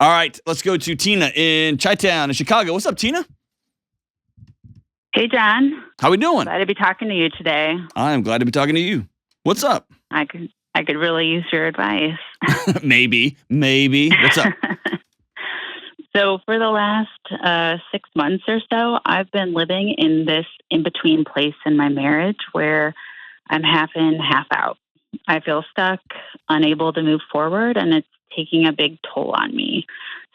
All right, let's go to Tina in Chi-Town in Chicago. What's up, Tina? Hey, John. How we doing? Glad to be talking to you today. I'm glad to be talking to you. What's up? I could really use your advice. Maybe. What's up? So for the last 6 months or so, I've been living in this in-between place in my marriage where I'm half in, half out. I feel stuck, unable to move forward, and it's taking a big toll on me.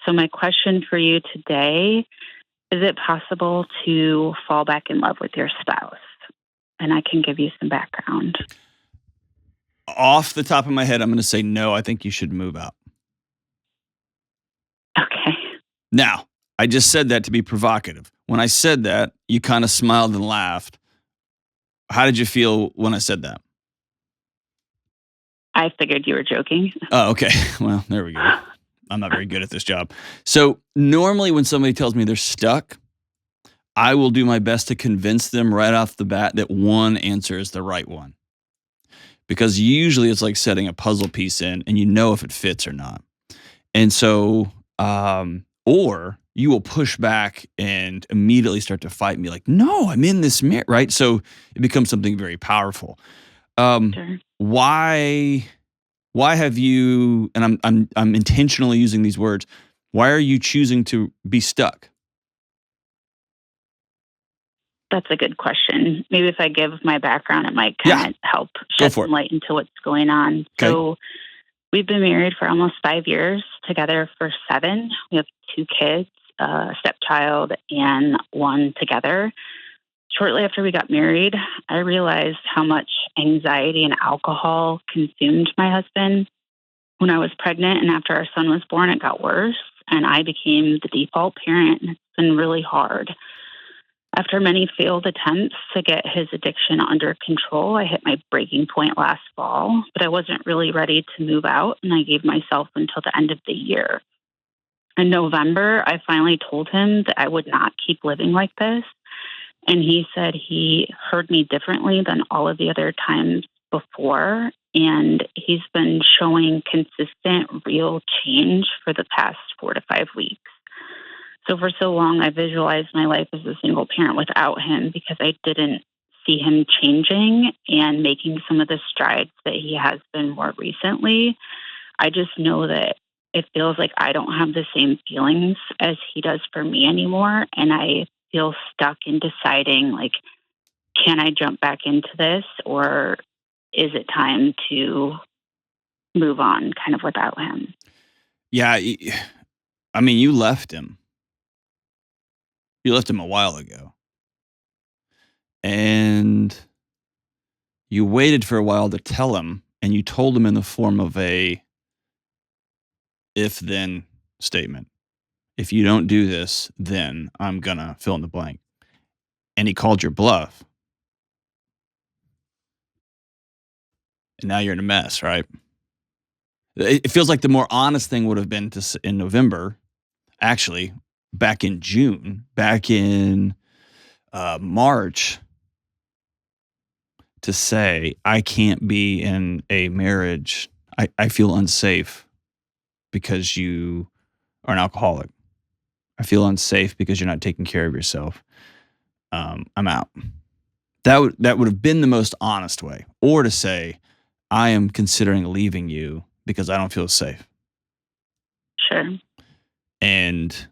So my question for you today, is it possible to fall back in love with your spouse? And I can give you some background. Off the top of my head, I'm going to say no. I think you should move out. Okay. Now, I just said that to be provocative. When I said that, you kind of smiled and laughed. How did you feel when I said that? I figured you were joking. Oh, okay. Well, there we go. I'm not very good at this job. So normally when somebody tells me they're stuck, I will do my best to convince them right off the bat that one answer is the right one. Because usually it's like setting a puzzle piece in and you know if it fits or not. And so, or you will push back and immediately start to fight me like, no, I'm in this marriage, right? So it becomes something very powerful. Sure. Why have you, and I'm intentionally using these words, why are you choosing to be stuck? That's a good question. Maybe if I give my background, it might kind of help shed some light into what's going on. Okay. So we've been married for almost 5 years, together for 7. We have 2 kids, a stepchild and one together. Shortly after we got married, I realized how much anxiety and alcohol consumed my husband. When I was pregnant and after our son was born, it got worse, and I became the default parent. It's been really hard. After many failed attempts to get his addiction under control, I hit my breaking point last fall, but I wasn't really ready to move out, and I gave myself until the end of the year. In November, I finally told him that I would not keep living like this, and he said he heard me differently than all of the other times before, and he's been showing consistent, real change for the past 4 to 5 weeks. So for so long, I visualized my life as a single parent without him because I didn't see him changing and making some of the strides that he has been more recently. I just know that it feels like I don't have the same feelings as he does for me anymore. And I feel stuck in deciding, like, can I jump back into this, or is it time to move on kind of without him? Yeah. I mean, you left him. You left him a while ago. And you waited for a while to tell him, and you told him in the form of a if-then statement. If you don't do this, then I'm gonna fill in the blank. And he called your bluff. And now you're in a mess, right? It feels like the more honest thing would have been to, in November, actually, back in June, back in March, to say, I can't be in a marriage. I feel unsafe because you are an alcoholic. I feel unsafe because you're not taking care of yourself. I'm out. That would have been the most honest way. Or to say, I am considering leaving you because I don't feel safe. Sure. And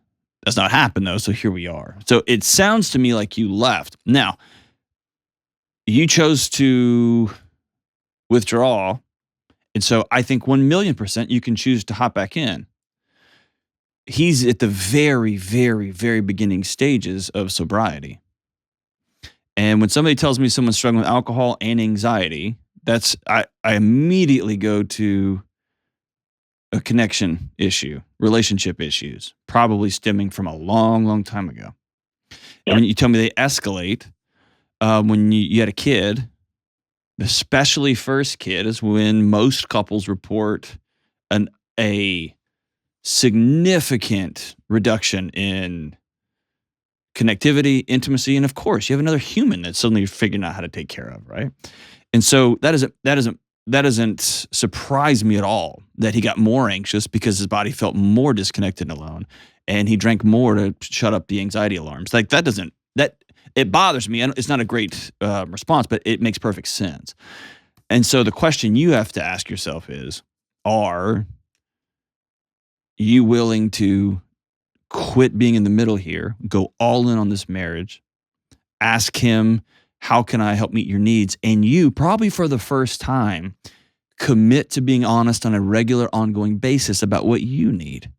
that's not happened, though, so here we are. So it sounds to me like you left. Now, you chose to withdraw, and so I think 1,000,000% you can choose to hop back in. He's at the very, very, very beginning stages of sobriety. And when somebody tells me someone's struggling with alcohol and anxiety, I immediately go to a connection issue, relationship issues, probably stemming from a long, long time ago. Yep. And when you tell me they escalate, when you had a kid, especially first kid, is when most couples report a significant reduction in connectivity, intimacy, and of course, you have another human that suddenly you're figuring out how to take care of, right? And so that isn't that doesn't surprise me at all that he got more anxious because his body felt more disconnected and alone, and he drank more to shut up the anxiety alarms. Like it bothers me. It's not a great response, but it makes perfect sense. And so the question you have to ask yourself is, are you willing to quit being in the middle here, go all in on this marriage, ask him, how can I help meet your needs? And you, probably for the first time, commit to being honest on a regular, ongoing basis about what you need.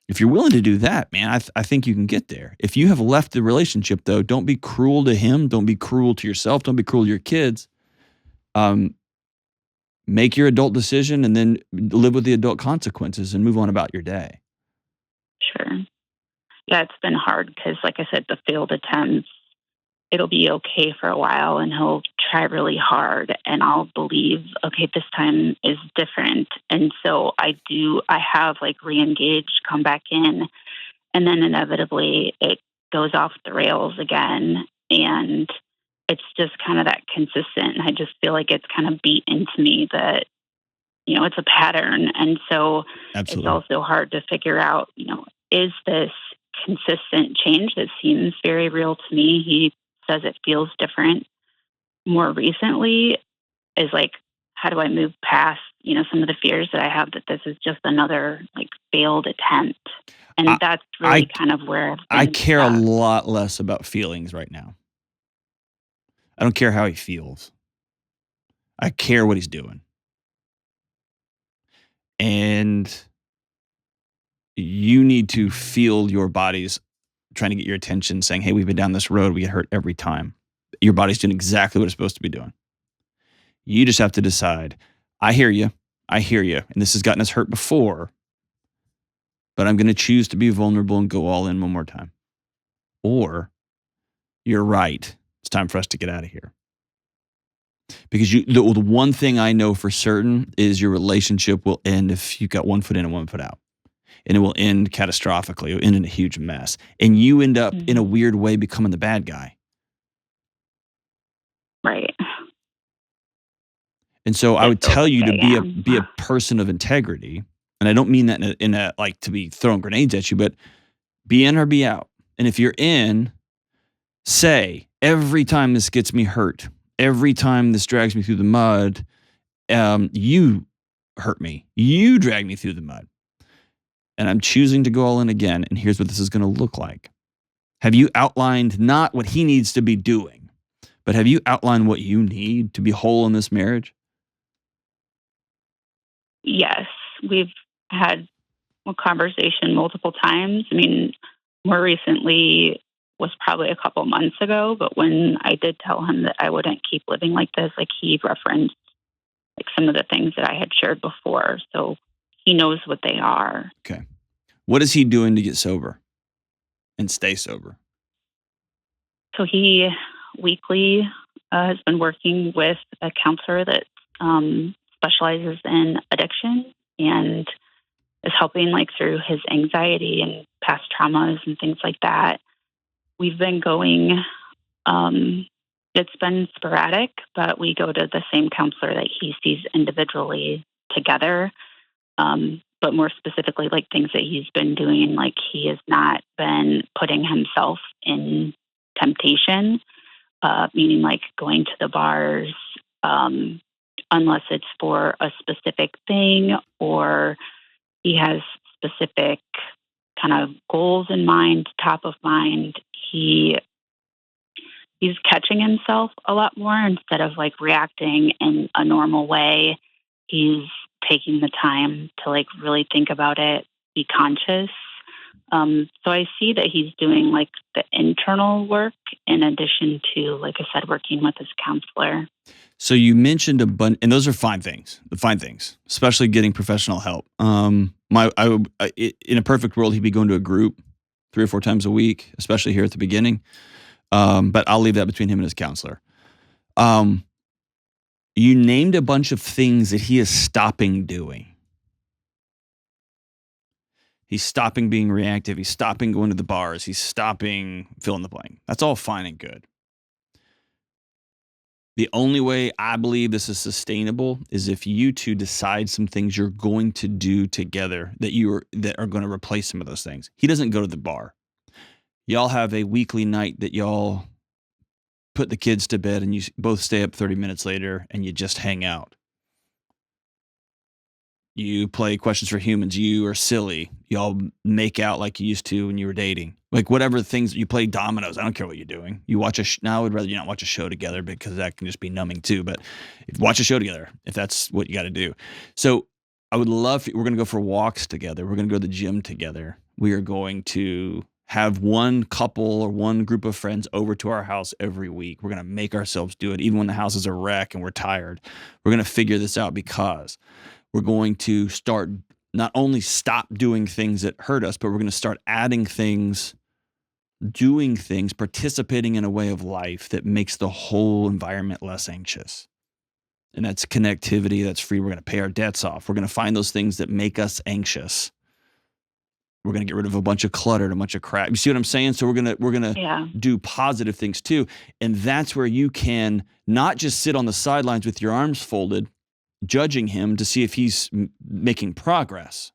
If you're willing to do that, man, I think you can get there. If you have left the relationship, though, don't be cruel to him. Don't be cruel to yourself. Don't be cruel to your kids. Make your adult decision and then live with the adult consequences and move on about your day. Sure. Yeah, it's been hard because, like I said, the failed attempts, it'll be okay for a while and he'll try really hard and I'll believe, okay, this time is different. And so I have like re-engaged, come back in, and then inevitably it goes off the rails again. And it's just kind of that consistent. And I just feel like it's kind of beat into me that, it's a pattern. And so Absolutely. It's also hard to figure out, is this consistent change that seems very real to me? He says it feels different more recently, is like, how do I move past, some of the fears that I have that this is just another like failed attempt? And that's really kind of where I care a lot less about feelings right now. I don't care how he feels. I care what he's doing. And you need to feel your body's trying to get your attention, saying, hey, we've been down this road. We get hurt every time. Your body's doing exactly what it's supposed to be doing. You just have to decide, I hear you. And this has gotten us hurt before, but I'm going to choose to be vulnerable and go all in one more time. Or you're right. It's time for us to get out of here. Because the one thing I know for certain is your relationship will end if you've got one foot in and one foot out. And it will end catastrophically. It will end in a huge mess. And you end up, in a weird way, becoming the bad guy. Right. And so I would tell you to be a person of integrity. And I don't mean that in a like to be throwing grenades at you, but be in or be out. And if you're in, say, every time this gets me hurt, every time this drags me through the mud, you hurt me. You drag me through the mud. And I'm choosing to go all in again. And here's what this is going to look like. Have you outlined not what he needs to be doing, but have you outlined what you need to be whole in this marriage? Yes. We've had a conversation multiple times. I mean, more recently was probably a couple months ago, but when I did tell him that I wouldn't keep living like this, like he referenced like some of the things that I had shared before. So he knows what they are. Okay. What is he doing to get sober and stay sober? So he weekly has been working with a counselor that specializes in addiction and is helping like through his anxiety and past traumas and things like that. We've been going, it's been sporadic, but we go to the same counselor that he sees individually together. But more specifically, like things that he's been doing, like he has not been putting himself in temptation, meaning like going to the bars, unless it's for a specific thing or he has specific kind of goals in mind, top of mind. He's catching himself a lot more instead of like reacting in a normal way. He's taking the time to like really think about it, be conscious. So I see that he's doing like the internal work in addition to, like I said, working with his counselor. So you mentioned a bunch, and those are fine things, especially getting professional help. In a perfect world, he'd be going to a group 3 or 4 times a week, especially here at the beginning. But I'll leave that between him and his counselor. You named a bunch of things that he is stopping doing. He's stopping being reactive. He's stopping going to the bars. He's stopping fill in the blank. That's all fine and good. The only way I believe this is sustainable is if you two decide some things you're going to do together that are going to replace some of those things. He doesn't go to the bar. Y'all have a weekly night that y'all put the kids to bed and you both stay up 30 minutes later and you just hang out. You play Questions for Humans. You are silly. Y'all make out like you used to when you were dating. Like whatever things, you play dominoes. I don't care what you're doing. You watch now I would rather you not watch a show together because that can just be numbing too. But watch a show together if that's what you got to do. So I would love, we're going to go for walks together. We're going to go to the gym together. We are going to have one couple or one group of friends over to our house every week. We're going to make ourselves do it. Even when the house is a wreck and we're tired, we're going to figure this out because we're going to start not only stop doing things that hurt us, but we're going to start adding things, doing things, participating in a way of life that makes the whole environment less anxious. And that's connectivity. That's free. We're going to pay our debts off. We're going to find those things that make us anxious. We're going to get rid of a bunch of clutter and a bunch of crap. You see what I'm saying? So we're going to do positive things too. And that's where you can not just sit on the sidelines with your arms folded, judging him to see if he's making progress.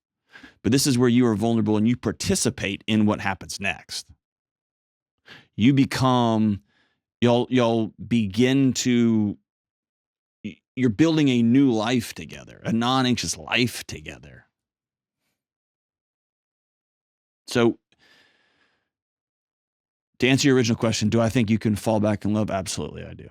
But this is where you are vulnerable and you participate in what happens next. You become, you'll begin to, you're building a new life together, a non-anxious life together. So to answer your original question, do I think you can fall back in love? Absolutely, I do.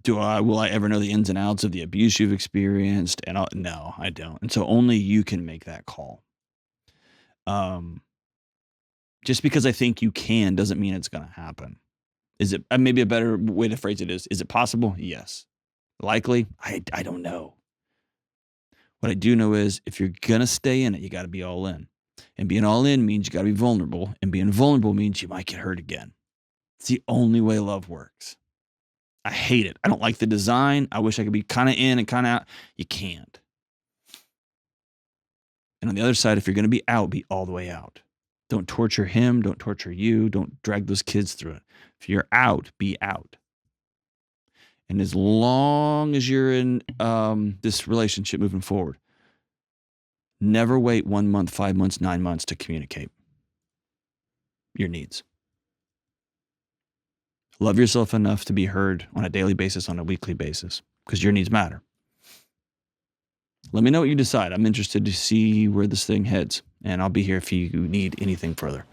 Will I ever know the ins and outs of the abuse you've experienced? No, I don't. And so only you can make that call. Just because I think you can doesn't mean it's going to happen. Is it, maybe a better way to phrase it is it possible? Yes. Likely? I don't know. What I do know is if you're going to stay in it, you got to be all in. And being all in means you got to be vulnerable. And being vulnerable means you might get hurt again. It's the only way love works. I hate it. I don't like the design. I wish I could be kind of in and kind of out. You can't. And on the other side, if you're going to be out, be all the way out. Don't torture him. Don't torture you. Don't drag those kids through it. If you're out, be out. And as long as you're in this relationship moving forward, never wait 1 month, 5 months, 9 months to communicate your needs. Love yourself enough to be heard on a daily basis, on a weekly basis, because your needs matter. Let me know what you decide. I'm interested to see where this thing heads, and I'll be here if you need anything further.